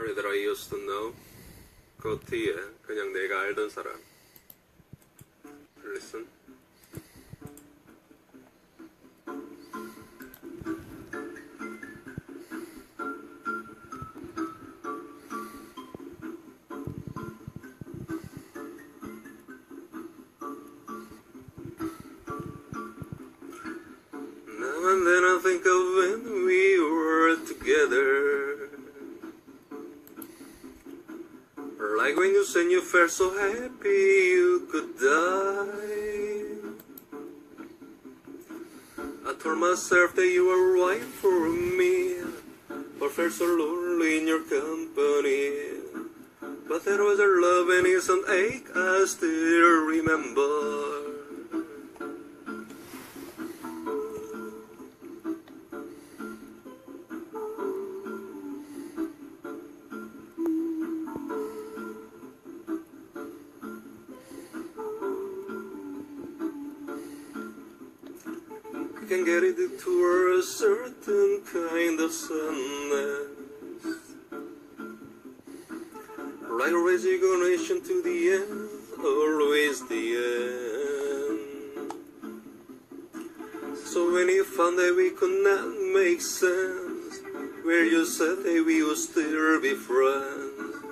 Somebody that I used to know. 그 뒤에 그냥 내가 알던 사람. Listen. Now and then I think of when we were together. Like when you said you felt so happy you could die. I told myself that you were right for me, but felt so lonely in your company. But there was a love and it's an ache I still remember. Can get it to a certain kind of sadness, like a resignation to the end, always the end. So when you found that we could not make sense, where you said that we would still be friends,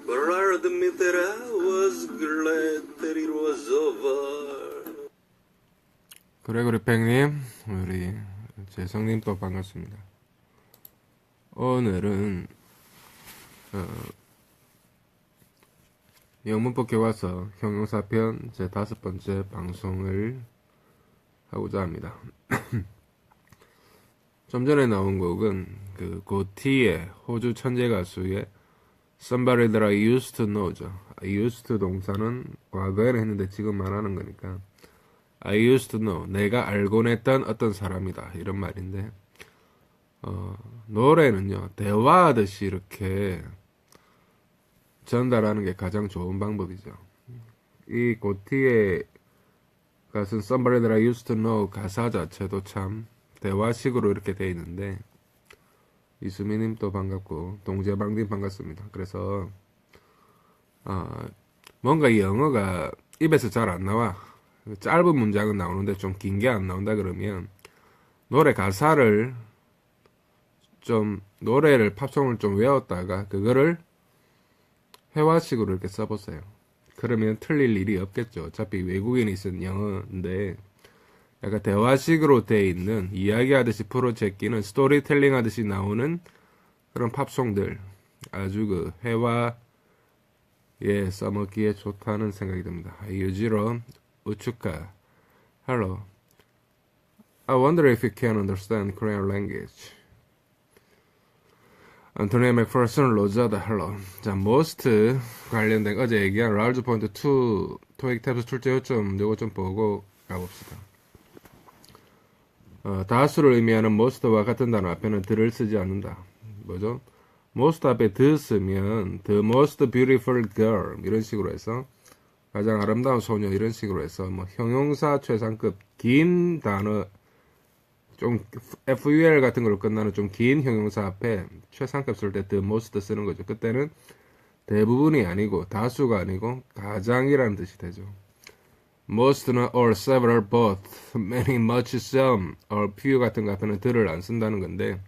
but I admit that I was glad that it was over. 그레고리 팽님, 우리 재성님 또 반갑습니다. 오늘은 영문법 교과서 형용사편 제 5번째 방송을 하고자 합니다. 좀 전에 나온 곡은 그 고티의 호주 천재 가수의 Somebody That I Used to Know죠. I used to 동사는 과거에는 했는데 지금 말하는 거니까 I used to know, 내가 알곤 했던 어떤 사람이다, 이런 말인데, 노래는요, 대화하듯이 이렇게 전달하는 게 가장 좋은 방법이죠. 이 고티의 가수는 Somebody That I Used to Know 가사 자체도 참 대화식으로 이렇게 돼 있는데, 이수미님 또 반갑고, 동재방님 반갑습니다. 그래서, 뭔가 이 영어가 입에서 잘 안 나와. 짧은 문장은 나오는데 좀 긴 게 안 나온다 그러면 노래 가사를 좀 노래를 팝송을 좀 외웠다가 그거를 회화식으로 이렇게 써보세요. 그러면 틀릴 일이 없겠죠. 어차피 외국인이 쓴 영어인데 약간 대화식으로 돼 있는 이야기하듯이 풀어제끼는 스토리텔링 하듯이 나오는 그런 팝송들 아주 그 회화에 써먹기에 좋다는 생각이 듭니다. 유지로 우츠카, hello. I wonder if you can understand Korean language. 안토니아 맥퍼슨 로자다, hello. 자, most 관련된 어제 얘기한 라울즈 포인트 2 토익 탭스 출제 요점 요거 좀 보고 가봅시다. 다수를 의미하는 most와 같은 단어 앞에는 the를 쓰지 않는다. 뭐죠? most 앞에 the 쓰면 the most beautiful girl 이런 식으로 해서 가장 아름다운 소녀 이런 식으로 해서 뭐 형용사 최상급 긴 단어 좀 FUL 같은 걸로 끝나는 좀 긴 형용사 앞에 최상급 쓸 때 the most 쓰는 거죠. 그때는 대부분이 아니고 다수가 아니고 가장이라는 뜻이 되죠. most나 or several both many much some or few 같은 거 앞에는 the를 안 쓴다는 건데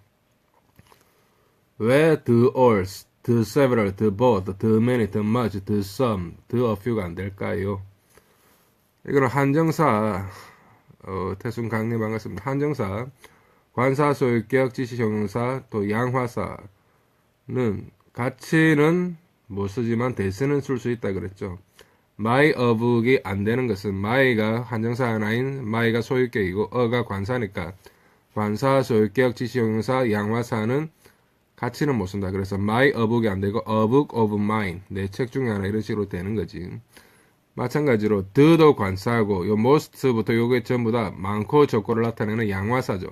왜 the or the several, the both, the many, the much, the some, the a few가 안 될까요? 이거는 한정사, 태순 강림 반갑습니다. 한정사, 관사, 소유격, 지시, 형용사, 또 양화사는 가치는 못 쓰지만 대신은 쓸 수 있다 그랬죠. my, of이 안 되는 것은 my가 한정사 하나인 my가 소유격이고 어가 관사니까 관사, 소유격, 지시, 형용사, 양화사는 가치는 못 쓴다. 그래서 my of이 안 되고 a book of mine 내 책 중에 하나 이런 식으로 되는 거지. 마찬가지로 the도 관사하고 요 most부터 요게 전부 다 많고 적고를 나타내는 양화사죠.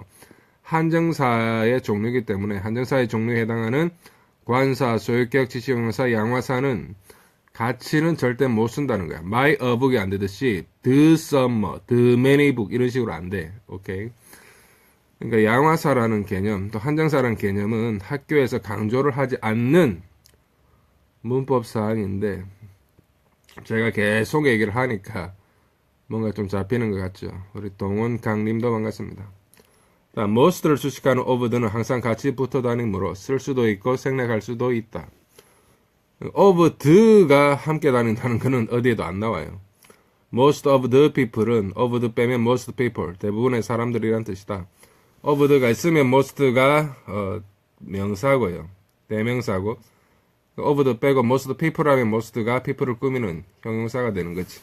한정사의 종류이기 때문에 한정사의 종류에 해당하는 관사, 소유격, 지시형용사, 양화사는 가치는 절대 못 쓴다는 거야. my a book이 안 되듯이 the some, the many book 이런 식으로 안 돼. 오케이. 그러니까 양화사라는 개념, 또 한정사라는 개념은 학교에서 강조를 하지 않는 문법 사항인데 제가 계속 얘기를 하니까 뭔가 좀 잡히는 것 같죠. 우리 동원 강님도 반갑습니다. most를 수식하는 of는 항상 같이 붙어 다니므로 쓸 수도 있고 생략할 수도 있다. of the가 함께 다닌다는 것은 어디에도 안 나와요. most of the people은 of the 빼면 most people, 대부분의 사람들이란 뜻이다. of the가 있으면 most가 명사고요. 대명사고 of the 빼고 most people 하면 most가 people을 꾸미는 형용사가 되는 거지.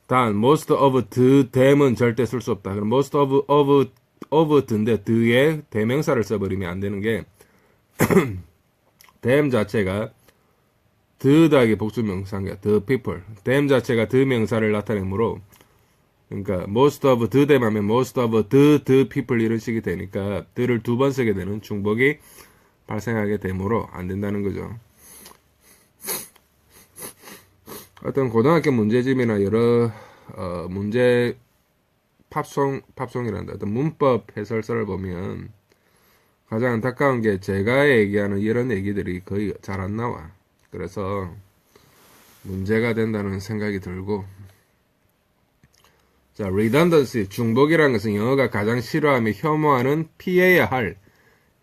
단 most of the them은 절대 쓸 수 없다. 그럼 most of the인데 the의 대명사를 써버리면 안 되는 게 them 자체가 the 더하기 복수명사인 거야. the people. them 자체가 the 명사를 나타내므로 그러니까 most of the them 하면 most of the people 이런 식이 되니까 the를 두 번 쓰게 되는 중복이 발생하게 되므로 안 된다는 거죠. 어떤 고등학교 문제집이나 여러 문제 팝송이란다. 어떤 문법 해설서를 보면 가장 안타까운 게 제가 얘기하는 이런 얘기들이 거의 잘 안 나와. 그래서 문제가 된다는 생각이 들고 자, redundancy, 중복이라는 것은 영어가 가장 싫어하며 혐오하는 피해야 할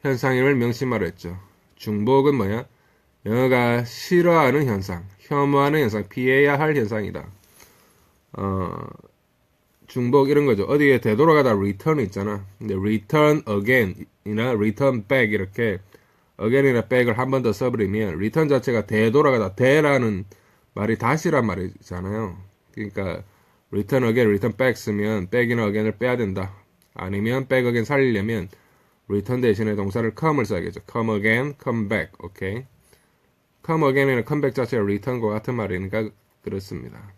현상임을 명심하라 했죠. 중복은 뭐야? 영어가 싫어하는 현상, 혐오하는 현상, 피해야 할 현상이다. 중복 이런 거죠. 어디에 되돌아가다 return 있잖아. 근데 return again이나 return back 이렇게 again이나 back을 한 번 더 써버리면 return 자체가 되돌아가다, 되라는 말이 다시란 말이잖아요. 그러니까 return again, return back 쓰면 back이나 again을 빼야 된다. 아니면 back again 살리려면 return 대신에 동사를 come을 써야겠죠. come again, come back. 오케이. come again이나 come back 자체가 return과 같은 말이니까 그렇습니다.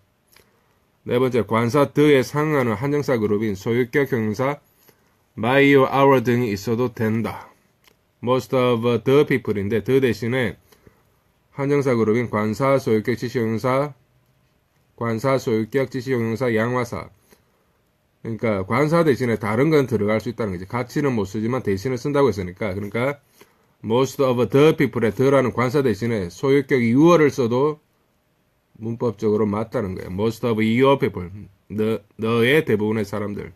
네 번째, 관사 the에 상응하는 한정사 그룹인 소유격 형용사 my, your, our 등이 있어도 된다. most of the people인데 the 대신에 한정사 그룹인 관사, 소유격, 지시형용사, 관사, 소유격, 지시형용사, 양화사. 그러니까 관사 대신에 다른 건 들어갈 수 있다는 거지. 같이는 못 쓰지만 대신에 쓴다고 했으니까. 그러니까 most of the people의 the라는 관사 대신에 소유격 you를 써도 문법적으로 맞다는 거예요. most of your people, 너의 대부분의 사람들.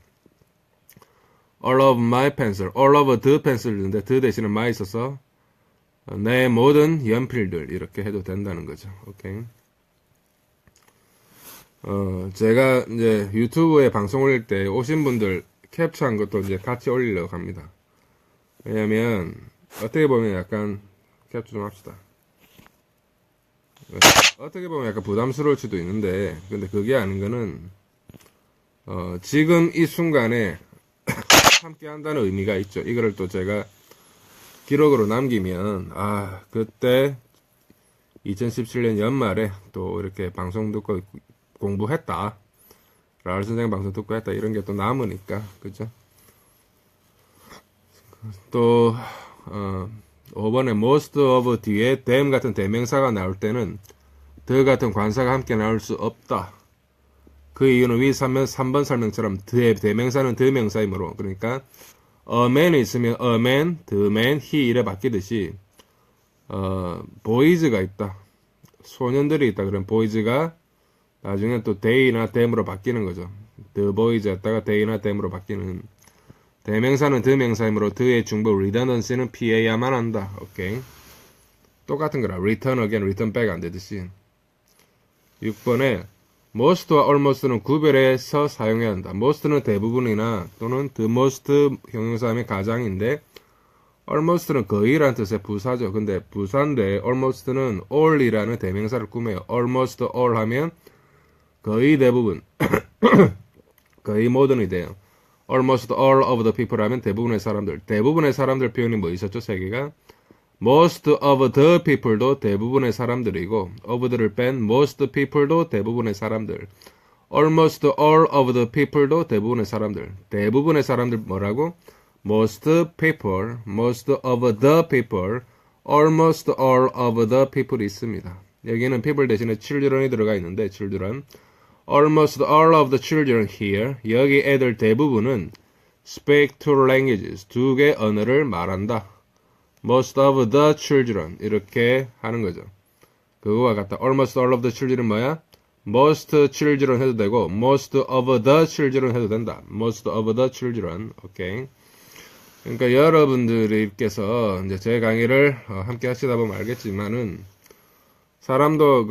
all of my pencil, all of the pencil인데 the 대신에 my 있어서 내 모든 연필들 이렇게 해도 된다는 거죠. 오케이. 제가 이제 유튜브에 방송 올릴 때 오신 분들 캡처한 것도 이제 같이 올리려고 합니다. 왜냐면 어떻게 보면 약간 캡처 좀 합시다. 어떻게 보면 약간 부담스러울 수도 있는데 근데 그게 아닌 거는 지금 이 순간에 함께 한다는 의미가 있죠. 이거를 또 제가 기록으로 남기면 그때 2017년 연말에 또 이렇게 방송 듣고 공부했다. 라울 선생 방송 듣고 했다. 이런 게 또 남으니까. 그죠? 또 5번에 most of 뒤에 them 같은 대명사가 나올 때는 the 같은 관사가 함께 나올 수 없다. 그 이유는 위 3번 설명처럼 대명사는 the 명사이므로 그러니까 a man이 있으면 a man, the man, he 이래 바뀌듯이 boys가 있다. 소년들이 있다. 그럼 boys가 나중에 또 they나 them으로 바뀌는 거죠. the boys였다가 they나 them으로 바뀌는 대명사는 the 명사이므로 the의 중복 redundancy는 피해야만 한다. 오케이. 똑같은 거라. return again, return back 안 되듯이. 6번에 most와 almost는 구별해서 사용해야 한다. most는 대부분이나 또는 the most 형용사하면 가장인데 almost는 거의라는 뜻의 부사죠. 근데 부사인데 almost는 all이라는 대명사를 꾸며요. almost all 하면 거의 대부분 거의 모든이 돼요. almost all of the people 하면 대부분의 사람들. 대부분의 사람들 표현이 뭐 있었죠? 세 개가 most of the people도 대부분의 사람들이고 of들을 뺀 most people도 대부분의 사람들. almost all of the people도 대부분의 사람들. 대부분의 사람들 뭐라고? most people, most of the people, almost all of the people 있습니다. 여기는 people 대신에 children이 들어가 있는데 children. almost all of the children here. 여기 애들 대부분은 speak two languages. 두 개 언어를 말한다. most of the children 이렇게 하는 거죠. 그거와 같다. almost all of the children 뭐야? most children 해도 되고 most of the children 해도 된다. most of the children. 오케이. 그러니까 여러분들께서 이제 제 강의를 함께 하시다 보면 알겠지만은 사람도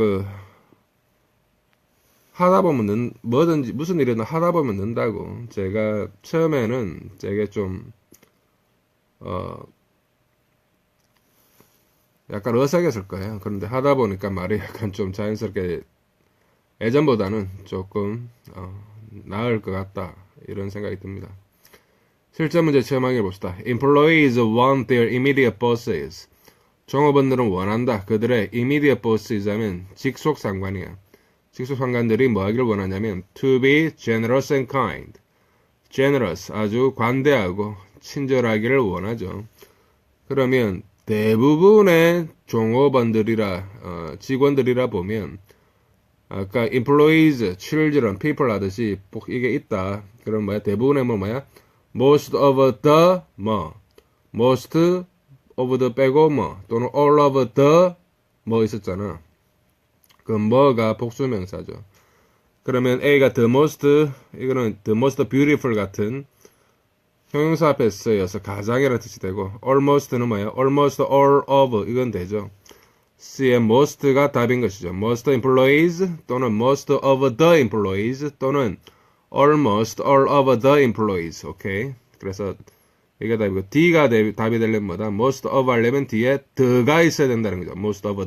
하다 보면 뭐든지 무슨 일이든 하다 보면 는다고. 제가 처음에는 되게 좀 약간 어색했을 거예요. 그런데 하다 보니까 말이 약간 좀 자연스럽게 예전보다는 조금 나을 것 같다 이런 생각이 듭니다. 실전 문제 체험하기 봅시다. Employees want their immediate bosses. 종업원들은 원한다. 그들의 immediate bosses 하면 직속 상관이야. 직속 상관들이 뭐 하기를 원하냐면 to be generous and kind. generous 아주 관대하고 친절하기를 원하죠. 그러면 대부분의 종업원들이라 직원들이라 보면 아까 employees, children, people 하듯이 이게 있다. 그럼 뭐야? 대부분의 뭐야? most of the most of the 빼고 또는 all of the 있었잖아. 그럼 뭐가 복수명사죠. 그러면 A가 the most, 이거는 the most beautiful 같은 형용사 앞에 쓰여서 가장이라는 뜻이 되고 almost는 뭐예요? almost all of 이건 되죠. C의 most가 답인 것이죠. most employees 또는 most of the employees 또는 almost all of the employees. 오케이. 그래서 이게 답이고 D가 답이 되려면 뭐다? most of 하려면 뒤에 the가 있어야 된다는 거죠. most of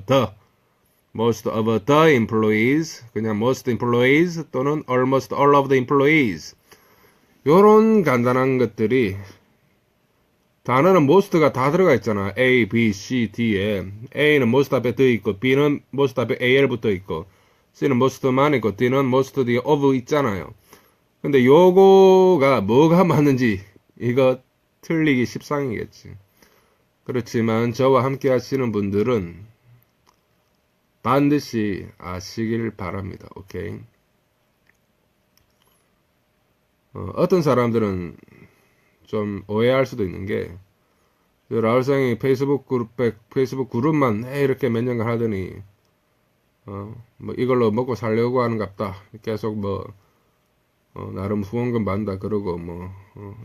the employees 그냥 most employees 또는 almost all of the employees 요런 간단한 것들이 단어는 most가 다 들어가 있잖아. A, B, C, D에 A는 most 앞에 더 있고 B는 most 앞에 AL 붙어 있고 C는 most만 있고 D는 most 뒤에 of 있잖아요. 근데 요거가 뭐가 맞는지 이거 틀리기 십상이겠지. 그렇지만 저와 함께 하시는 분들은 반드시 아시길 바랍니다. 오케이. 어떤 사람들은 좀 오해할 수도 있는 게 라울상이 페이스북 그룹만 이렇게 몇 년간 하더니 뭐 이걸로 먹고 살려고 하는갑다. 계속 나름 후원금 받는다 그러고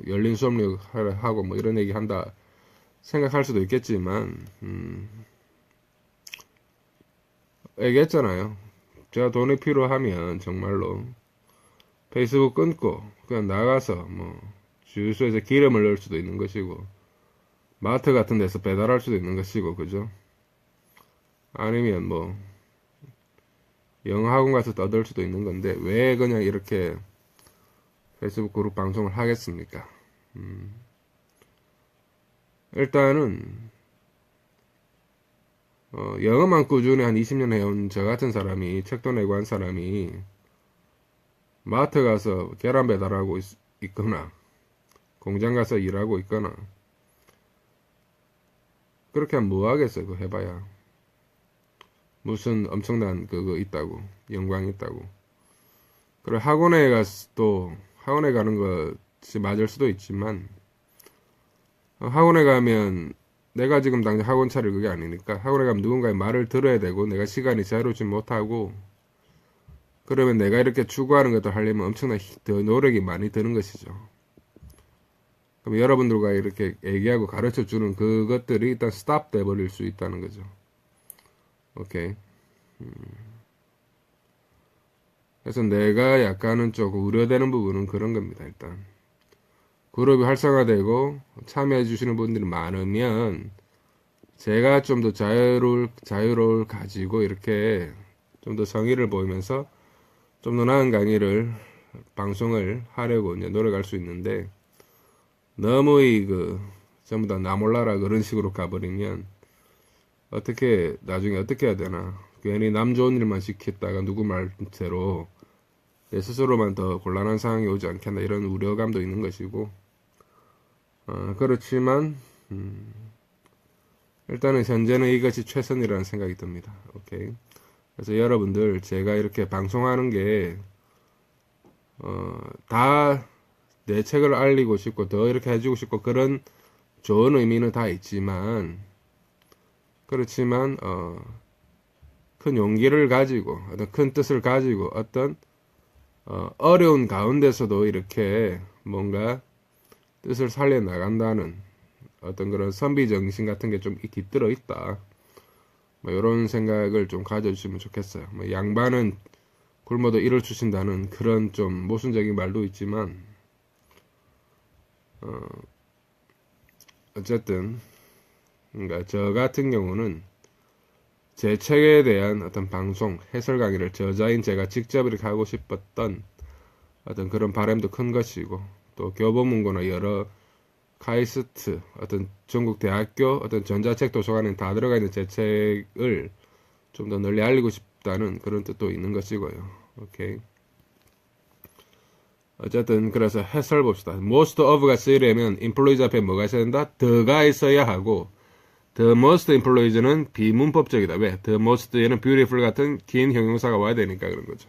열린 수업료 하고 이런 얘기 한다 생각할 수도 있겠지만 얘기했잖아요. 제가 돈이 필요하면 정말로 페이스북 끊고 그냥 나가서 주유소에서 기름을 넣을 수도 있는 것이고 마트 같은 데서 배달할 수도 있는 것이고 그죠? 아니면 영어학원 가서 떠들 수도 있는 건데 왜 그냥 이렇게 페이스북 그룹 방송을 하겠습니까? 일단은 영어만 꾸준히 한 20년 해온 저 같은 사람이 책도 내고 한 사람이 마트 가서 계란 배달하고 있거나 공장 가서 일하고 있거나 그렇게 하면 뭐 하겠어요. 그거 해봐야 무슨 엄청난 그거 있다고 영광이 있다고. 그리고 학원에 가는 것이 맞을 수도 있지만 학원에 가면 내가 지금 당장 학원 차릴 그게 아니니까 학원에 가면 누군가의 말을 들어야 되고 내가 시간이 자유롭지 못하고 그러면 내가 이렇게 추구하는 것도 하려면 엄청난 더 노력이 많이 드는 것이죠. 그럼 여러분들과 이렇게 얘기하고 가르쳐 주는 그것들이 일단 스탑 돼버릴 수 있다는 거죠. 오케이. 그래서 내가 약간은 조금 우려되는 부분은 그런 겁니다. 일단 그룹이 활성화되고 참여해 주시는 분들이 많으면 제가 좀 더 자유를 가지고 이렇게 좀 더 성의를 보이면서 좀 더 나은 강의를 방송을 하려고 이제 노력할 수 있는데 너무 전부 다 나 몰라라 그런 식으로 가버리면 나중에 어떻게 해야 되나 괜히 남 좋은 일만 시켰다가 누구 말대로 내 스스로만 더 곤란한 상황이 오지 않겠나 이런 우려감도 있는 것이고 그렇지만 일단은 현재는 이것이 최선이라는 생각이 듭니다. 오케이. 그래서 여러분들 제가 이렇게 방송하는 게 다 내 책을 알리고 싶고 더 이렇게 해주고 싶고 그런 좋은 의미는 다 있지만 그렇지만 큰 큰 용기를 가지고 어떤 큰 뜻을 가지고 어떤 어려운 가운데서도 이렇게 뭔가 뜻을 살려 나간다는 어떤 그런 선비 정신 같은 게 좀 깃들어 있다. 뭐 이런 생각을 좀 가져주시면 좋겠어요. 뭐 양반은 굶어도 일을 주신다는 그런 좀 모순적인 말도 있지만 어쨌든 그러니까 저 같은 경우는 제 책에 대한 어떤 방송, 해설 강의를 저자인 제가 직접 이렇게 하고 싶었던 어떤 그런 바람도 큰 것이고, 또 교보문고나 여러 카이스트, 어떤 전국 대학교, 어떤 전자책 도서관에 다 들어가 있는 제 책을 좀 더 널리 알리고 싶다는 그런 뜻도 있는 것이고요. 오케이. 어쨌든 그래서 해설 봅시다. most of가 쓰이려면 employees 앞에 뭐가 있어야 된다? the가 있어야 하고, the most employees는 비문법적이다. 왜? the most에는 beautiful 같은 긴 형용사가 와야 되니까 그런 거죠.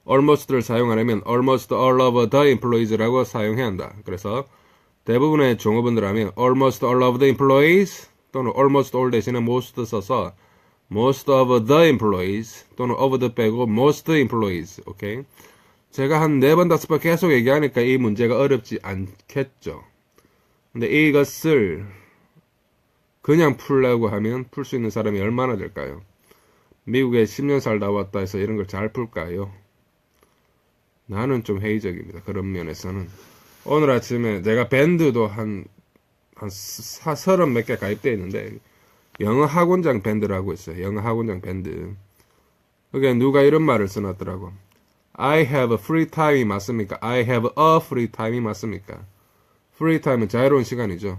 almost를 사용하려면 almost all of the employees라고 사용해야 한다. 그래서 대부분의 종업원들 하면 almost all of the employees 또는 almost all 대신에 most 써서 most of the employees 또는 of the 빼고 most employees. 오케이. 제가 한 4번, 5번 계속 얘기하니까 이 문제가 어렵지 않겠죠. 근데 이것을 그냥 풀려고 하면 풀 수 있는 사람이 얼마나 될까요? 미국에 10년 살다 왔다 해서 이런 걸 잘 풀까요? 나는 좀 회의적입니다. 그런 면에서는. 오늘 아침에 내가 밴드도 한 30 몇 개 가입되어 있는데 영어 학원장 밴드라고 있어요. 영어 학원장 밴드. 그게 누가 이런 말을 써놨더라고. I have a free time이 맞습니까? I have a free time이 맞습니까? free time은 자유로운 시간이죠.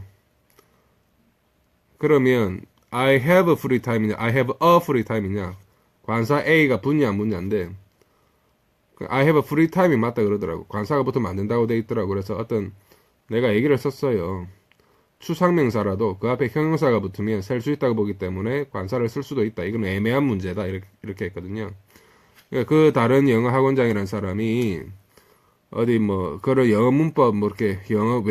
그러면 I have a free time이냐 I have a free time이냐 관사 A가 붙냐 안 붙냐인데 I have a free time이 맞다 그러더라고. 관사가 붙으면 안 된다고 돼 있더라고. 그래서 어떤 내가 얘기를 썼어요. 추상명사라도 그 앞에 형용사가 붙으면 셀 수 있다고 보기 때문에 관사를 쓸 수도 있다. 이건 애매한 문제다. 이렇게 했거든요. 그러니까 그 다른 영어 학원장이라는 사람이 어디 뭐 그런 영어 문법 뭐 이렇게 영어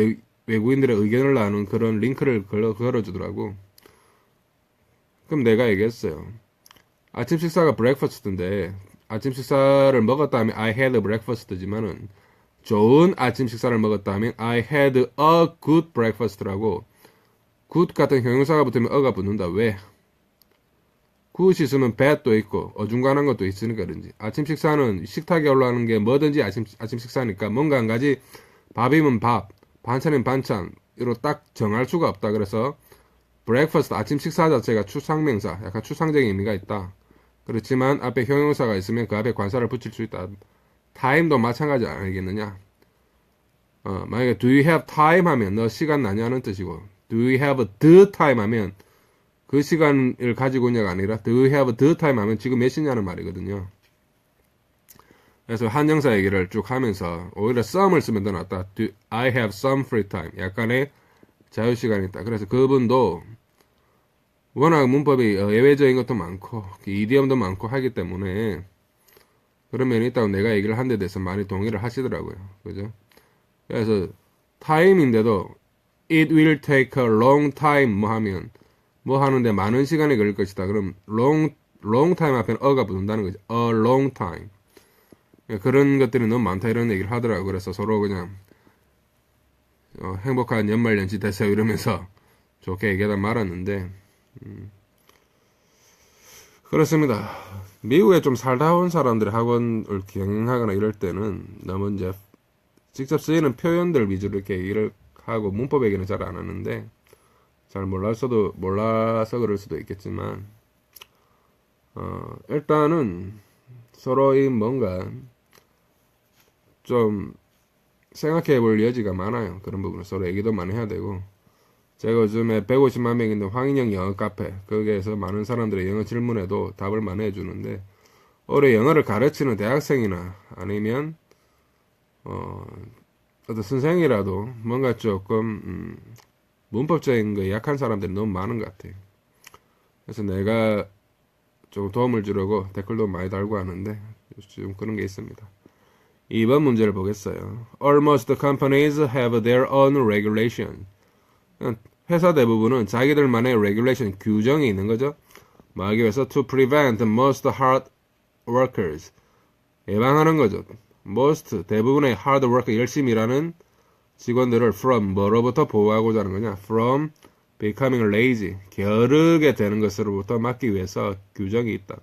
외국인들의 의견을 나누는 그런 링크를 걸어주더라고. 그럼 내가 얘기했어요. 아침 식사가 breakfast인데 아침 식사를 먹었다 하면 I had a breakfast지만은 좋은 아침 식사를 먹었다 하면 I had a good breakfast라고 good 같은 형용사가 붙으면 어가 붙는다. 왜? good 있으면 bad도 있고 어중간한 것도 있으니까 그런지. 아침 식사는 식탁에 올라가는 게 뭐든지 아침 식사니까 뭔가 한 가지 밥이면 밥, 반찬이면 반찬 이로 딱 정할 수가 없다. 그래서 breakfast 아침 식사 자체가 추상명사, 약간 추상적인 의미가 있다. 그렇지만 앞에 형용사가 있으면 그 앞에 관사를 붙일 수 있다. time도 마찬가지 아니겠느냐. 만약에 do you have time 하면 너 시간 나냐는 뜻이고 do you have the time 하면 그 시간을 가지고 있냐가 아니라 do you have the time 하면 지금 몇 시냐는 말이거든요. 그래서 한정사 얘기를 쭉 하면서 오히려 some을 쓰면 더 낫다. I have some free time. 약간의 자유시간이 있다. 그래서 그분도 워낙 문법이 예외적인 것도 많고 이디엄도 많고 하기 때문에 그런 면이 있다고 내가 얘기를 한 데 대해서 많이 동의를 하시더라고요. 그죠? 그래서 time인데도 it will take a long time 뭐 하면 뭐 하는데 많은 시간이 걸릴 것이다. 그럼 long time 앞에는 어가 붙는다는 거죠. a long time. 그런 것들이 너무 많다 이런 얘기를 하더라고요. 그래서 서로 그냥 행복한 연말연시 되세요 이러면서 좋게 얘기하다 말았는데 그렇습니다. 미국에 좀 살다 온 사람들이 학원을 경영하거나 이럴 때는 너무 이제 직접 쓰이는 표현들 위주로 이렇게 얘기를 하고 문법 얘기는 잘 안 하는데 잘 몰라서 그럴 수도 있겠지만 일단은 서로 이 뭔가 좀 생각해 볼 여지가 많아요. 그런 부분을 서로 얘기도 많이 해야 되고 제가 요즘에 150만 명 있는 황인영 영어 카페 거기에서 많은 사람들의 영어 질문에도 답을 많이 해주는데 올해 영어를 가르치는 대학생이나 아니면 어떤 선생이라도 뭔가 조금 문법적인 거에 약한 사람들이 너무 많은 것 같아요. 그래서 내가 좀 도움을 주려고 댓글도 많이 달고 하는데 좀 그런 게 있습니다. 2번 문제를 보겠어요. Almost companies have their own regulation. 회사 대부분은 자기들만의 regulation, 규정이 있는 거죠. 막기 위해서 to prevent most hard workers 예방하는 거죠. most 대부분의 hard work 열심히 일하는 직원들을 from 뭐로부터 보호하고자 하는 거냐? from becoming lazy 게으르게 되는 것으로부터 막기 위해서 규정이 있다.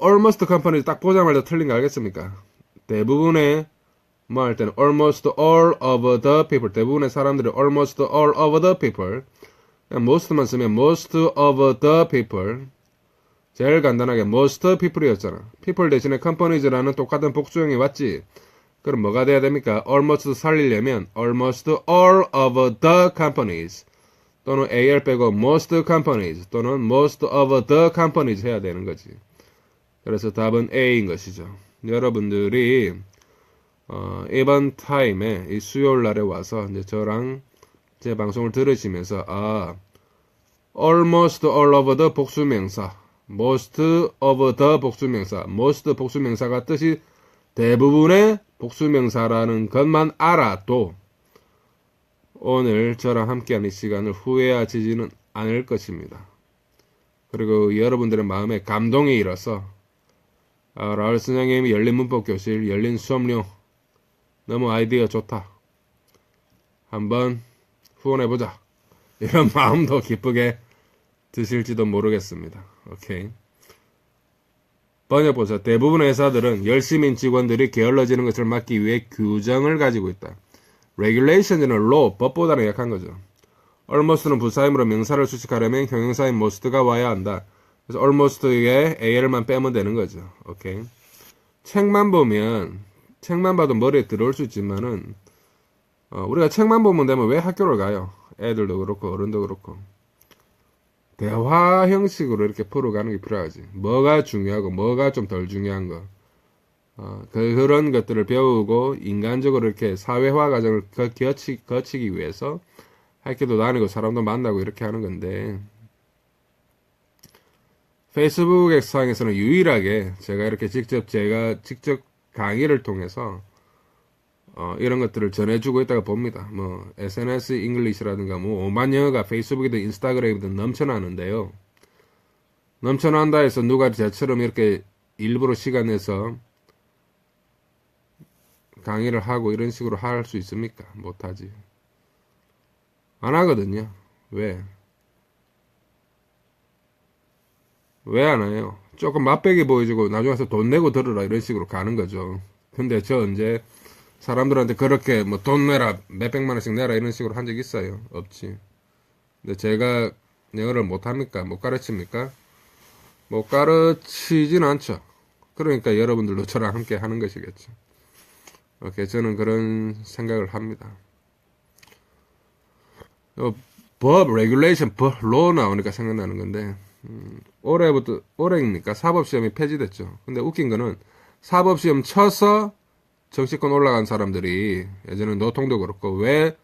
almost company 딱 보자마자 틀린 거 알겠습니까? 대부분의 뭐 할 때는 almost all of the people 대부분의 사람들이 almost all of the people most만 쓰면 most of the people 제일 간단하게 most people이었잖아. people 대신에 companies라는 똑같은 복수형이 왔지. 그럼 뭐가 돼야 됩니까? almost 살리려면 almost all of the companies 또는 AL 빼고 most companies 또는 most of the companies 해야 되는 거지. 그래서 답은 A인 것이죠. 여러분들이 이번 타임에 이 수요일 날에 와서 이제 저랑 제 방송을 들으시면서 almost all of the 복수명사 most of the 복수명사 most 복수명사가 뜻이 대부분의 복수명사라는 것만 알아도 오늘 저랑 함께하는 이 시간을 후회하지는 않을 것입니다. 그리고 여러분들의 마음에 감동이 일어서 라울 선생님이 열린 문법교실 열린 수업료 너무 아이디어 좋다. 한번 후원해보자. 이런 마음도 기쁘게 드실지도 모르겠습니다. 오케이. 번역보세요. 대부분의 회사들은 열심인 직원들이 게을러지는 것을 막기 위해 규정을 가지고 있다. regulation은 law, 법보다는 약한 거죠. almost는 부사임으로 명사를 수식하려면 형용사인 most가 와야 한다. 그래서 almost에 AL만 빼면 되는 거죠. 오케이. 책만 봐도 머리에 들어올 수 있지만은, 우리가 책만 보면 되면 왜 학교를 가요? 애들도 그렇고, 어른도 그렇고. 대화 형식으로 이렇게 풀어가는 게 필요하지. 뭐가 중요하고, 뭐가 좀 덜 중요한 거. 그런 것들을 배우고, 인간적으로 이렇게 사회화 과정을 거치기 위해서 학교도 다니고, 사람도 만나고 이렇게 하는 건데, 페이스북 상에서는 유일하게 제가 직접 강의를 통해서 이런 것들을 전해주고 있다고 봅니다. 뭐 SNS 잉글리시라든가 뭐 5만 영어가 페이스북이든 인스타그램이든 넘쳐나는데요. 넘쳐난다 해서 누가 저처럼 이렇게 일부러 시간 내서 강의를 하고 이런 식으로 할 수 있습니까? 못하지. 안 하거든요. 왜? 왜 안 해요? 조금 맛배기 보여주고 나중에 와서 돈 내고 들으라 이런 식으로 가는 거죠. 근데 저 언제 사람들한테 그렇게 뭐 돈 내라 몇백만 원씩 내라 이런 식으로 한 적 있어요? 없지. 근데 제가 영어를 못합니까? 못 가르칩니까? 못 가르치진 않죠. 그러니까 여러분들도 저랑 함께 하는 것이겠죠. 오케이, 저는 그런 생각을 합니다. 법, 레귤레이션, 법, 로 나오니까 생각나는 건데 올해입니까? 사법시험이 폐지됐죠. 근데 웃긴 거는 사법시험 쳐서 정치권 올라간 사람들이 예전에 노통도 그렇고 왜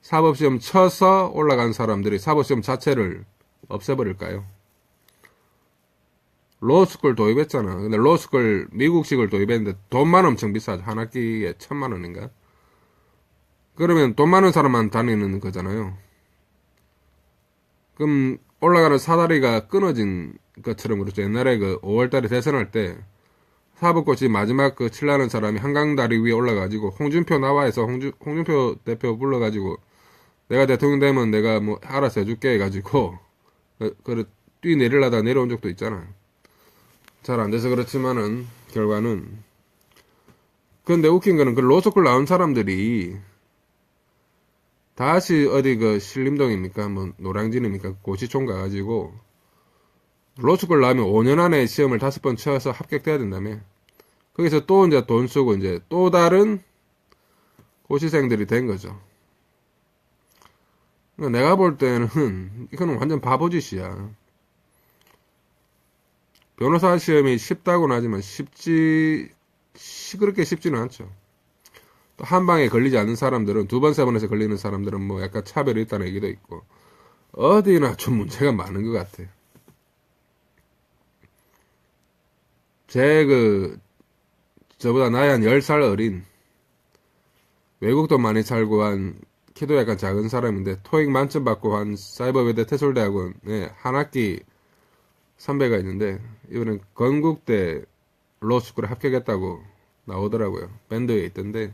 사법시험 쳐서 올라간 사람들이 사법시험 자체를 없애버릴까요? 로스쿨 도입했잖아. 근데 로스쿨 미국식을 도입했는데 돈만 엄청 비싸죠. 한 학기에 1,000만 원인가? 그러면 돈 많은 사람만 다니는 거잖아요. 그럼 올라가는 사다리가 끊어진 것처럼 그렇죠. 옛날에 그 5월달에 대선할 때 사법고시 마지막 그 칠라는 사람이 한강다리 위에 올라가지고 홍준표 나와 해서 홍준표 대표 불러가지고 내가 대통령 되면 내가 뭐 알아서 해줄게 해가지고 뛰내리려다 내려온 적도 있잖아. 잘 안 돼서 그렇지만은 결과는. 근데 웃긴 거는 그 로스쿨 나온 사람들이 다시 어디 그 신림동입니까? 뭐 노량진입니까? 고시촌 가가지고 로스쿨 나오면 5년 안에 시험을 5번 쳐서 합격돼야 된다며. 거기서 또 이제 돈 쓰고 이제 또 다른 고시생들이 된 거죠. 내가 볼 때는 이거는 완전 바보짓이야. 변호사 시험이 쉽다고는 하지만 그렇게 쉽지는 않죠. 또 한 방에 걸리지 않는 사람들은 2번, 3번에서 걸리는 사람들은 뭐 약간 차별이 있다는 얘기도 있고 어디나 좀 문제가 많은 것 같아. 저보다 나이 한 10살 어린 외국도 많이 살고 한 키도 약간 작은 사람인데 토익 만점 받고 한 사이버외대 태솔대학원에 한 학기 선배가 있는데 이번엔 건국대 로스쿨에 합격했다고 나오더라고요. 밴드에 있던데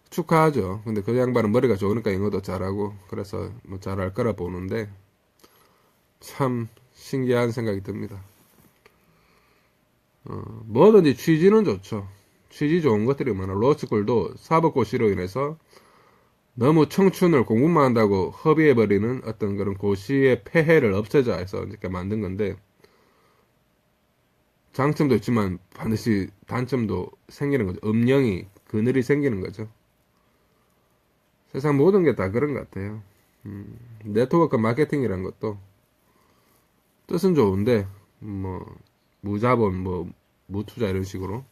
축하하죠. 근데 그 양반은 머리가 좋으니까 영어도 잘하고 그래서 뭐 잘할 거라 보는데 참 신기한 생각이 듭니다. 뭐든지 취지는 좋죠. 취지 좋은 것들이 많아. 로스쿨도 사법고시로 인해서 너무 청춘을 공부만 한다고 허비해버리는 어떤 그런 고시의 폐해를 없애자 해서 이렇게 만든 건데 장점도 있지만 반드시 단점도 생기는 거죠. 음영이 그늘이 생기는 거죠. 세상 모든 게 다 그런 것 같아요. 네트워크 마케팅이란 것도 뜻은 좋은데 뭐 무자본 뭐 무투자 이런 식으로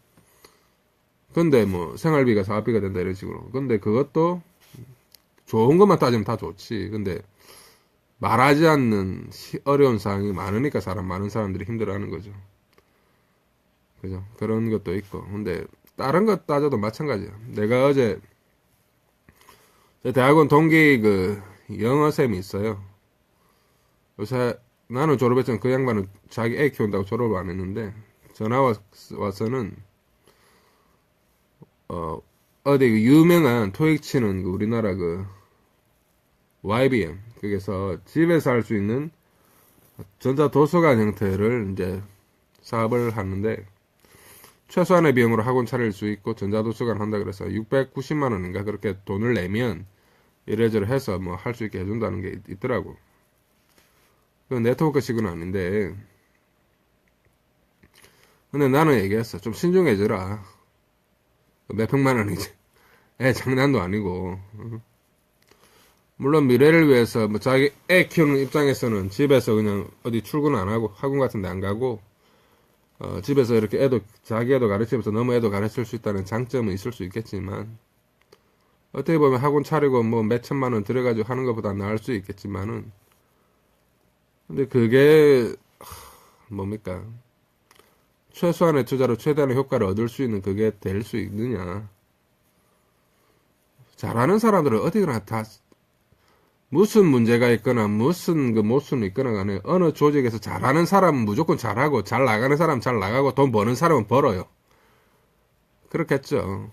근데 뭐 생활비가 사업비가 된다 이런 식으로 근데 그것도 좋은 것만 따지면 다 좋지. 근데 말하지 않는 어려운 사항이 많으니까 많은 사람들이 힘들어하는 거죠. 그죠? 그런 것도 있고. 근데 다른 것 따져도 마찬가지야. 내가 어제 대학원 동기 그 영어쌤이 있어요. 요새 나는 졸업했지만 그 양반은 자기 애 키운다고 졸업을 안 했는데 전화 와서는 어디 그 유명한 토익 치는 그 우리나라 그 YBM 거기서 집에서 할 수 있는 전자도서관 형태를 이제 사업을 하는데 최소한의 비용으로 학원 차릴 수 있고 전자도서관 한다 그래서 690만 원인가 그렇게 돈을 내면 이래저래 해서 뭐 할 수 있게 해준다는 게 있더라고. 그 네트워크식은 아닌데 근데 나는 얘기했어. 좀 신중해져라. 몇백만 원이지. 장난도 아니고. 물론 미래를 위해서 뭐 자기 애 키우는 입장에서는 집에서 그냥 어디 출근 안 하고 학원 같은 데 안 가고 집에서 이렇게 자기 애도 가르치면서 너무 애도 가르칠 수 있다는 장점은 있을 수 있겠지만 어떻게 보면 학원 차리고 뭐 몇천만 원 들여가지고 하는 것보다 나을 수 있겠지만은 근데 그게 뭡니까? 최소한의 투자로 최대한의 효과를 얻을 수 있는 그게 될 수 있느냐? 잘하는 사람들은 어디나 다 무슨 문제가 있거나 무슨 그 모순이 있거나 간에 어느 조직에서 잘하는 사람은 무조건 잘하고 잘 나가는 사람은 잘 나가고 돈 버는 사람은 벌어요. 그렇겠죠.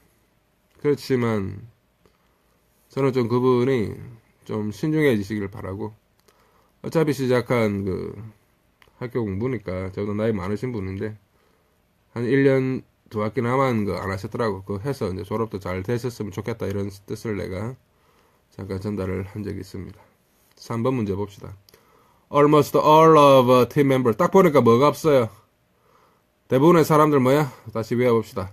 그렇지만 저는 좀 그분이 좀 신중해지시길 바라고 어차피 시작한 그 학교 공부니까 저도 나이 많으신 분인데 한 1년 2학기 남은 거 안 하셨더라고. 그거 해서 이제 졸업도 잘 되셨으면 좋겠다 이런 뜻을 내가 잠깐 전달을 한 적이 있습니다. 3번 문제 봅시다. Almost all of team member. 딱 보니까 뭐가 없어요. 대부분의 사람들 뭐야? 다시 외워봅시다.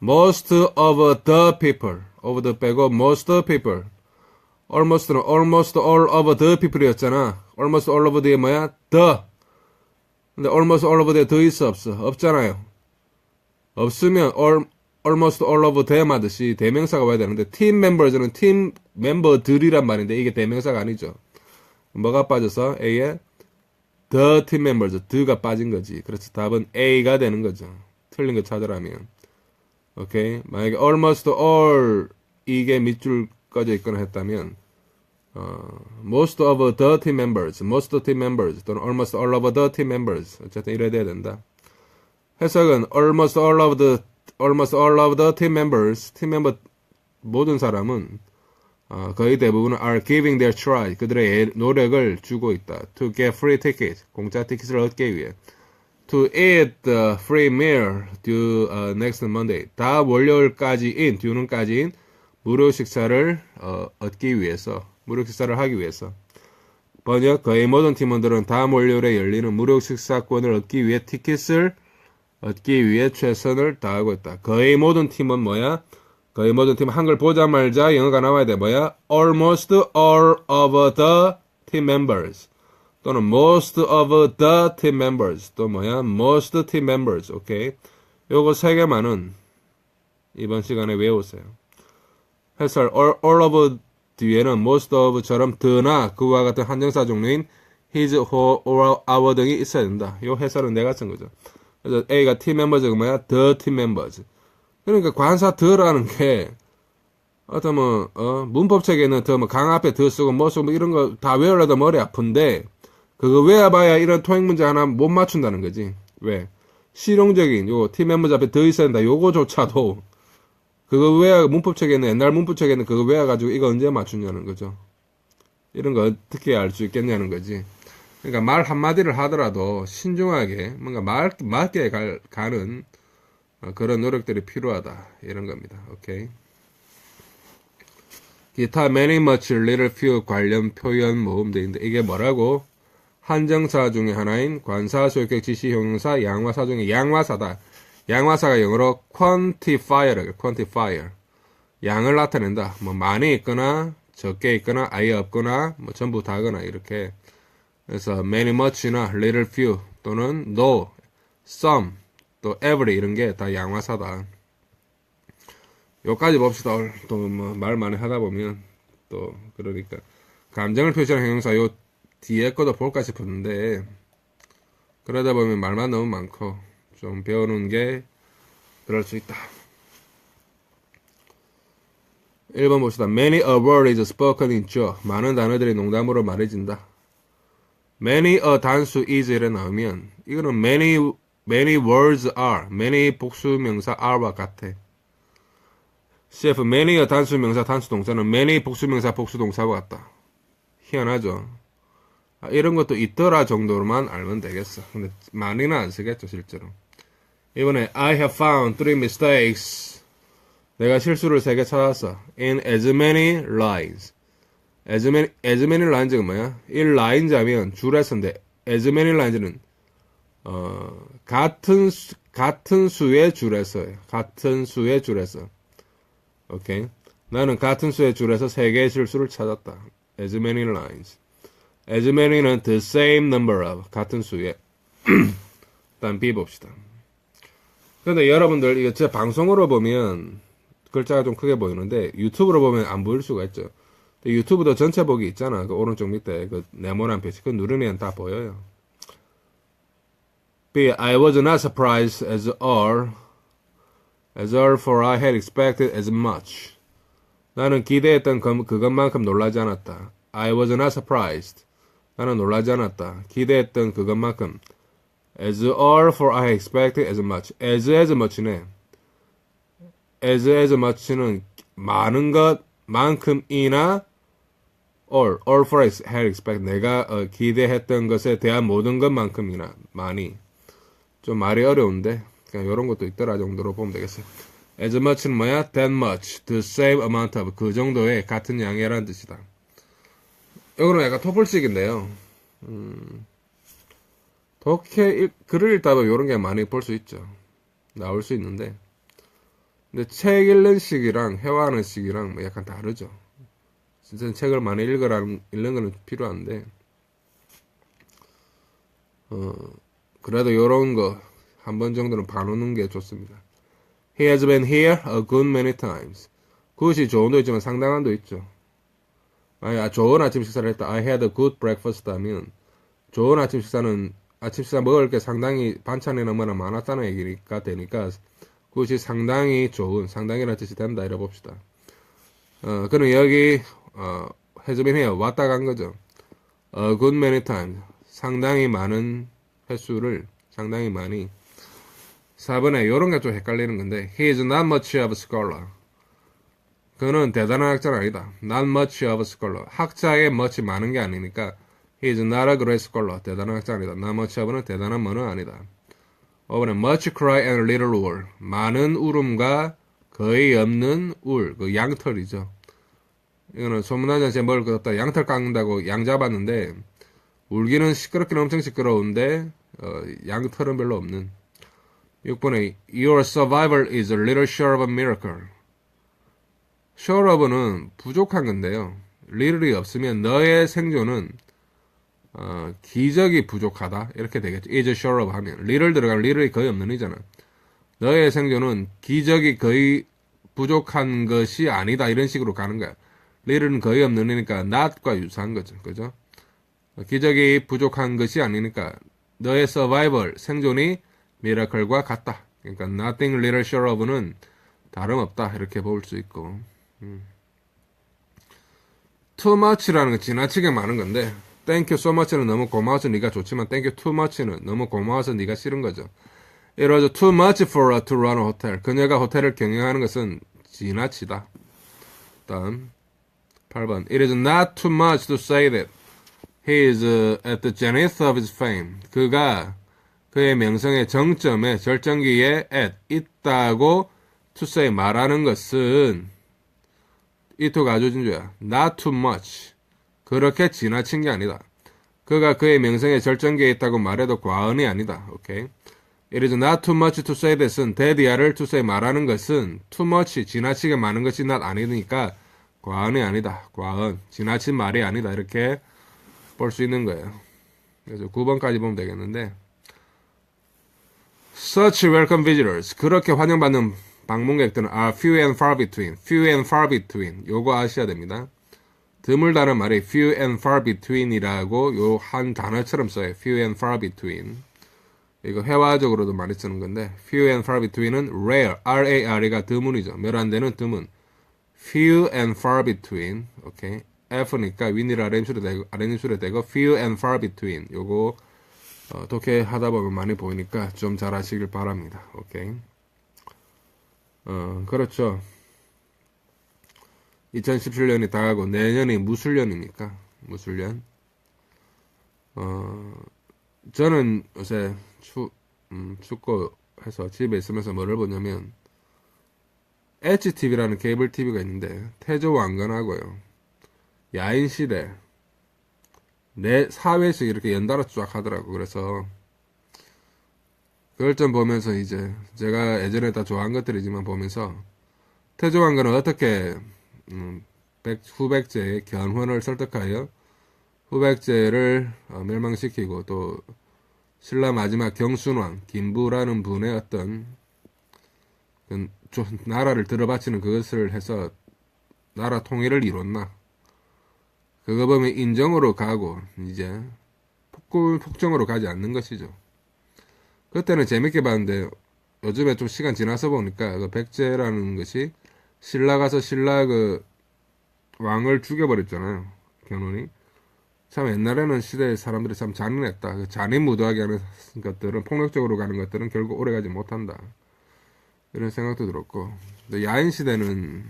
Most of the people. of the 빼고 most people. almost는 almost all of the people이었잖아. almost all of the의 뭐야? the. 근데 almost all of the the 있어 없어? 없잖아요. 없으면 almost all of them 하듯이 대명사가 와야 되는데 team members는 팀 멤버들이란 말인데 이게 대명사가 아니죠. 뭐가 빠져서 A에 the team members, the가 빠진 거지. 그래서 답은 A가 되는 거죠. 틀린 거 찾으라면. 오케이. 만약에 almost all 이게 밑줄 꺼져 있거나 했다면 most of the team members, most team members 또는 almost all of the team members 어쨌든 이래야 돼야 된다. 해석은 almost all of the team members, 팀 멤버 모든 사람은 거의 대부분은 are giving their try, 그들의 노력을 주고 있다. to get free ticket, 공짜 티켓을 얻기 위해. to eat the free meal due next Monday, 다음 월요일까지인, due는까지인 무료 식사를 얻기 위해서, 무료 식사를 하기 위해서. 번역, 거의 모든 팀원들은 다음 월요일에 열리는 무료 식사권을 얻기 위해 티켓을 얻기 위해 최선을 다하고 있다. 거의 모든 팀은 뭐야? 거의 모든 팀은 한글 보자 말자 영어가 나와야 돼. 뭐야? Almost all of the team members. 또는 most of the team members. 또 뭐야? Most team members. 오케이. 요거 세 개만은 이번 시간에 외우세요. 해설 all of 뒤에는 most of처럼 the나 그와 같은 한정사 종류인 his, or our 등이 있어야 된다. 요 해설은 내가 쓴 거죠. 그래서 A가 team members가 뭐야? the team members. 그러니까 관사 the라는 게 어떤 문법책에는 더 강 앞에 더 쓰고 뭐 쓰고 뭐 이런 거 다 외우려다 머리 아픈데 그거 외워봐야 이런 토익 문제 하나 못 맞춘다는 거지. 왜? 실용적인 요 팀 멤버즈 앞에 더 있어야 된다. 요거조차도 그거 외워 문법책에는 옛날 문법책에는 그거 외워가지고 이거 언제 맞추냐는 거죠. 이런 거 어떻게 알 수 있겠냐는 거지. 그러니까 말 한마디를 하더라도 신중하게 뭔가 맞게 가는 그런 노력들이 필요하다. 이런 겁니다. 오케이. 기타 many, much, little, few 관련 표현 모음도 있는데 이게 뭐라고? 한정사 중에 하나인 관사, 소유격, 지시, 형용사, 양화사 중에 양화사다. 양화사가 영어로 quantifier라고 quantifier. 양을 나타낸다. 뭐 많이 있거나 적게 있거나 아예 없거나 뭐 전부 다거나 이렇게. 그래서 many, much나 little, few 또는 no, some, 또 every 이런 게 다 양화사다. 요까지 봅시다. 또 뭐 말 많이 하다 보면 또 그러니까 감정을 표시하는 형용사 요 뒤에 것도 볼까 싶었는데 그러다 보면 말만 너무 많고 좀 배우는 게 그럴 수 있다. 1번 봅시다. Many a word is spoken in joke. 많은 단어들이 농담으로 말해진다. Many a 단수 is 이래 나오면 이거는 many words are. many 복수명사 are와 같아. CF many a 단수명사 단수동사는 many 복수명사 복수동사와 같다. 희한하죠. 이런 것도 있더라 정도로만 알면 되겠어. 근데 많이는 안 쓰겠죠 실제로. 이번에 I have found 3 mistakes. 내가 실수를 3개 찾았어. In as many lines. as many lines가 뭐야? 1 lines 하면 줄에서인데 as many lines는 같은 수의 줄에서요. 같은 수의 줄에서. 오케이. 나는 같은 수의 줄에서 3개의 실수를 찾았다. as many lines. as many는 the same number of 같은 수의. 일단 B 봅시다. 근데 여러분들 이거 제 방송으로 보면 글자가 좀 크게 보이는데 유튜브로 보면 안 보일 수가 있죠. 유튜브도 전체 보기 있잖아. 그 오른쪽 밑에 그 네모난 표시 그거 누르면 다 보여요. B. I was not surprised as all for I had expected as much. 나는 기대했던 그것만큼 놀라지 않았다. I was not surprised. 나는 놀라지 않았다. 기대했던 그것만큼. As all for I had expected as much. as much네. as much는 많은 것만큼이나 all for I had expected. 내가 기대했던 것에 대한 모든 것만큼이나 많이. 좀 말이 어려운데 그냥 이런 것도 있더라 정도로 보면 되겠어요. as much는 뭐야? that much, the same amount of 그 정도의 같은 양이라는 뜻이다. 이거는 약간 토플식인데요. 글을 읽다 보면 이런 게 많이 볼 수 있죠. 나올 수 있는데 근데 책 읽는 식이랑 회화하는 식이랑 뭐 약간 다르죠. 진짜 책을 많이 읽는 거는 필요한데 그래도 요런 거 한 번 정도는 봐놓는 게 좋습니다. He has been here a good many times. 그것이 좋은도 있지만 상당한도 있죠. 좋은 아침 식사를 했다. I had a good breakfast 하면 좋은 아침 식사는 아침 식사 먹을 게 상당히 반찬이 너무나 많았다는 얘기가 되니까 그것이 상당히 좋은, 상당히라는 뜻이 된다. 이래 봅시다. 그럼 여기 has been here 왔다 간 거죠. A good many times. 상당히 많은 횟수를 상당히 많이 4번에 요런 게 좀 헷갈리는 건데 He is not much of a scholar. 그는 대단한 학자는 아니다. Not much of a scholar. 학자의 much 많은 게 아니니까 He is not a great scholar. 대단한 학자 아니다. Not much of는 대단한 뭐는 아니다. 5번에 much cry and little wool. 많은 울음과 거의 없는 울. 그 양털이죠. 이거는 소문나지 뭘 그렇다 양털 깎는다고 양 잡았는데 울기는 시끄럽기는 엄청 시끄러운데 양털은 별로 없는. 6번에 Your survival is a little short of a miracle. short of는 부족한 건데요. little이 없으면 너의 생존은 기적이 부족하다 이렇게 되겠죠. is short of 하면 little 들어가면 little이 거의 없는 이잖아. 너의 생존은 기적이 거의 부족한 것이 아니다 이런 식으로 가는 거야. little는 거의 없는 이니까 not과 유사한 거죠. 그죠? 기적이 부족한 것이 아니니까 너의 survival 생존이 miracle과 같다. 그러니까 nothing little short of는 다름없다 이렇게 볼 수 있고 too much라는 건 지나치게 많은 건데 thank you so much는 너무 고마워서 네가 좋지만 thank you too much는 너무 고마워서 네가 싫은 거죠. It was too much for her to run a hotel. 그녀가 호텔을 경영하는 것은 지나치다. 다음 8번. It is not too much to say that he is at the zenith of his fame. 그가 그의 명성의 정점에 절정기에 at 있다고 to say 말하는 것은 이 to가 아주 중요해요. Not too much. 그렇게 지나친 게 아니다. 그가 그의 명성의 절정기에 있다고 말해도 과언이 아니다. 오케이. It is not too much to say that은 that이야를 to say 말하는 것은 too much 지나치게 많은 것이 not 아니니까 과언이 아니다. 과언. 지나친 말이 아니다. 이렇게 볼 수 있는 거예요. 그래서 9번까지 보면 되겠는데 Such welcome visitors. 그렇게 환영받는 방문객들은 are few and far between. few and far between. 요거 아셔야 됩니다. 드물다는 말이 few and far between이라고 요 한 단어처럼 써요. few and far between. 이거 회화적으로도 많이 쓰는 건데 few and far between은 rare, R-A-R가 드문이죠. 몇 안 되는 드문. few and far between. 오케이. F니까 윈이라 아랫입술에 대고 few and far between. 요거 독해하다 보면 많이 보이니까 좀 잘 아시길 바랍니다. 오케이. 그렇죠. 2017년이 다가고 내년이 무술년입니까? 무술년. 저는 요새 춥고 해서 집에 있으면서 뭐를 보냐면 HTV라는 케이블 TV가 있는데 태조왕건하고요. 야인시대 네 4회씩 이렇게 연달아 쫙 하더라고. 그래서 그걸 좀 보면서 이제 제가 예전에 다 좋아한 것들이지만 보면서 태조왕건은 어떻게 후백제의 견훤을 설득하여 후백제를 멸망시키고 또 신라 마지막 경순왕 김부라는 분의 어떤 나라를 들어바치는 그것을 해서 나라 통일을 이뤘나. 그거 보면 인정으로 가고 이제 폭정으로 가지 않는 것이죠. 그때는 재밌게 봤는데 요즘에 좀 시간 지나서 보니까 그 백제라는 것이 신라 가서 신라 그 왕을 죽여버렸잖아요. 견훤이. 참 옛날에는 시대의 사람들이 참 잔인했다. 그 잔인무도하게 하는 것들은 폭력적으로 가는 것들은 결국 오래가지 못한다. 이런 생각도 들었고. 근데 야인 시대는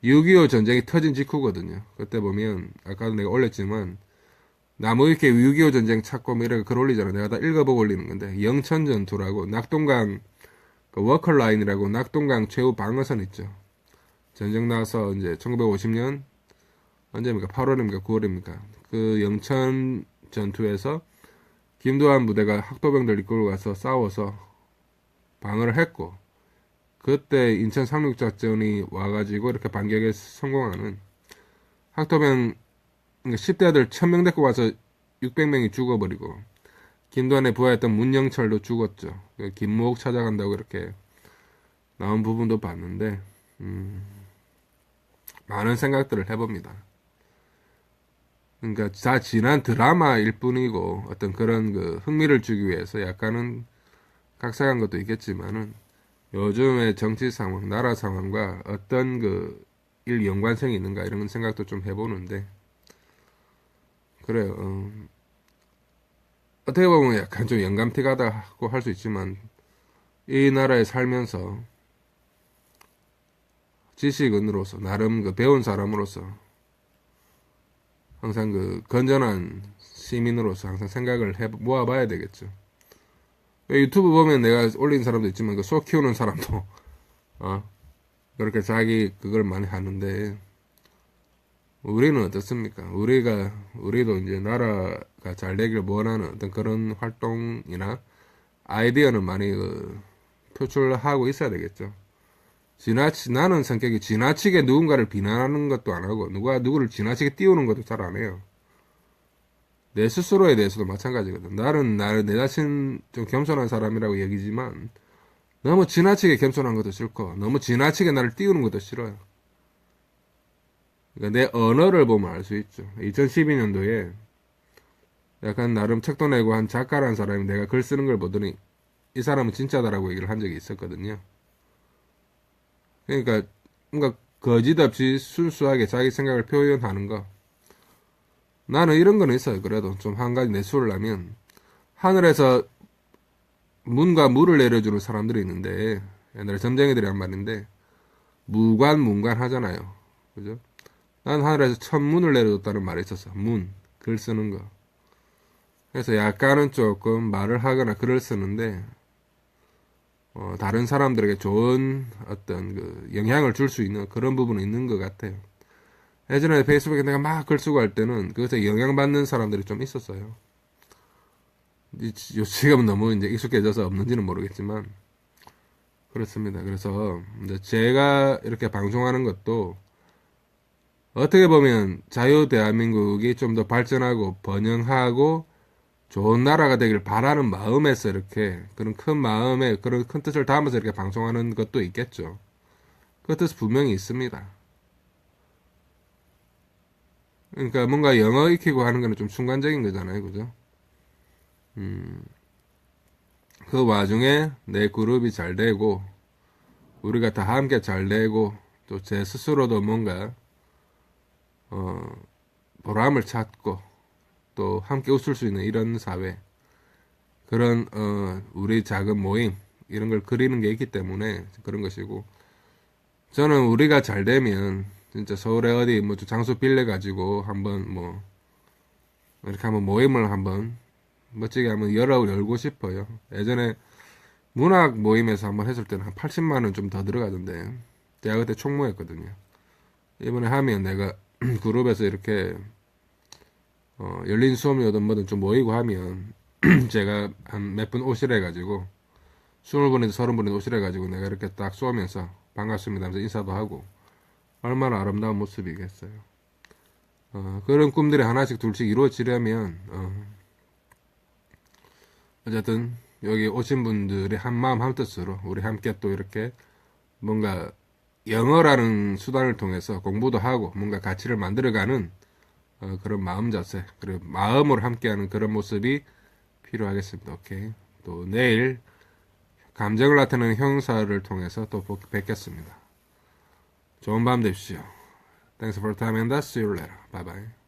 6.25 전쟁이 터진 직후거든요. 그때 보면 아까도 내가 올렸지만 나무 위키에 6.25 전쟁 찾고 뭐 이렇게 글 올리잖아. 내가 다 읽어보고 올리는 건데 영천전투라고 낙동강 그 워커라인이라고 낙동강 최후 방어선 있죠. 전쟁 나서 이제 1950년 언제입니까? 8월입니까? 9월입니까? 그 영천 전투에서 김도한 부대가 학도병들 이끌고 가서 싸워서 방어를 했고 그때 인천 상륙작전이 와가지고 이렇게 반격에 성공하는 학도병 10대들 1000명 데리고 와서 600명이 죽어버리고 김도한의 부하였던 문영철도 죽었죠. 김무옥 찾아간다고 이렇게 나온 부분도 봤는데 많은 생각들을 해봅니다. 그러니까 다 지난 드라마일 뿐이고 어떤 그런 그 흥미를 주기 위해서 약간은 각색한 것도 있겠지만은 요즘의 정치 상황, 나라 상황과 어떤 그 일 연관성이 있는가 이런 생각도 좀 해보는데 그래요. 어떻게 보면 약간 좀 영감튀가다고 할 수 있지만 이 나라에 살면서 지식인으로서 나름 그 배운 사람으로서 항상 그 건전한 시민으로서 항상 생각을 모아봐야 되겠죠. 유튜브 보면 내가 올린 사람도 있지만 그 소 키우는 사람도 그렇게 자기 그걸 많이 하는데 우리는 어떻습니까? 우리도 이제 나라가 잘 되길 원하는 어떤 그런 활동이나 아이디어는 많이 표출하고 있어야 되겠죠. 나는 성격이 지나치게 누군가를 비난하는 것도 안 하고 누구를 지나치게 띄우는 것도 잘 안 해요. 내 스스로에 대해서도 마찬가지거든. 나는 내 자신 좀 겸손한 사람이라고 얘기지만 너무 지나치게 겸손한 것도 싫고 너무 지나치게 나를 띄우는 것도 싫어요. 그러니까 내 언어를 보면 알 수 있죠. 2012년도에 약간 나름 책도 내고 한 작가라는 사람이 내가 글 쓰는 걸 보더니 이 사람은 진짜다라고 얘기를 한 적이 있었거든요. 그러니까 뭔가 거짓없이 순수하게 자기 생각을 표현하는 거. 나는 이런 거는 있어요. 그래도 좀 한 가지 내수를 하면 하늘에서 문과 무를 내려주는 사람들이 있는데 옛날에 점쟁이들이란 말인데 무관 하잖아요. 그죠? 난 하늘에서 천문을 내려줬다는 말이 있었어. 문, 글 쓰는 거. 그래서 약간은 조금 말을 하거나 글을 쓰는데 다른 사람들에게 좋은 어떤 그 영향을 줄 수 있는 그런 부분은 있는 것 같아요. 예전에 페이스북에 내가 막 글 쓰고 할 때는 그것에 영향받는 사람들이 좀 있었어요. 지금은 너무 이제 익숙해져서 없는지는 모르겠지만 그렇습니다. 그래서 이제 제가 이렇게 방송하는 것도 어떻게 보면 자유 대한민국이 좀 더 발전하고 번영하고 좋은 나라가 되길 바라는 마음에서 이렇게 그런 큰 마음에 그런 큰 뜻을 담아서 이렇게 방송하는 것도 있겠죠. 그 뜻 분명히 있습니다. 그러니까 뭔가 영어 익히고 하는 거는 좀 순간적인 거잖아요. 그죠? 그 와중에 내 그룹이 잘 되고 우리가 다 함께 잘 되고 또 제 스스로도 뭔가 보람을 찾고 또 함께 웃을 수 있는 이런 사회 그런 우리 작은 모임 이런 걸 그리는 게 있기 때문에 그런 것이고 저는 우리가 잘 되면 진짜 서울에 어디 뭐 장소 빌려 가지고 한번 뭐 이렇게 한번 모임을 한번 멋지게 한번 열고 싶어요. 예전에 문학 모임에서 한번 했을 때는 한 80만 원 좀 더 들어가던데 제가 그때 총무였거든요. 이번에 하면 내가 그룹에서 이렇게 열린 수업료든 뭐든 좀 모이고 하면 제가 한 몇 분 오시래 가지고 20분에서 30분에서 오시래 가지고 내가 이렇게 딱 쏘면서 반갑습니다 하면서 인사도 하고 얼마나 아름다운 모습이겠어요. 그런 꿈들이 하나씩 둘씩 이루어지려면 어쨌든 여기 오신 분들이 한 마음 한 뜻으로 우리 함께 또 이렇게 뭔가 영어라는 수단을 통해서 공부도 하고 뭔가 가치를 만들어가는 그런 마음 자세 그리고 마음으로 함께하는 그런 모습이 필요하겠습니다. 오케이. 또 내일 감정을 나타내는 형사를 통해서 또 뵙겠습니다. 좋은 밤 되십시오. Thanks for your time and see you later. Bye bye.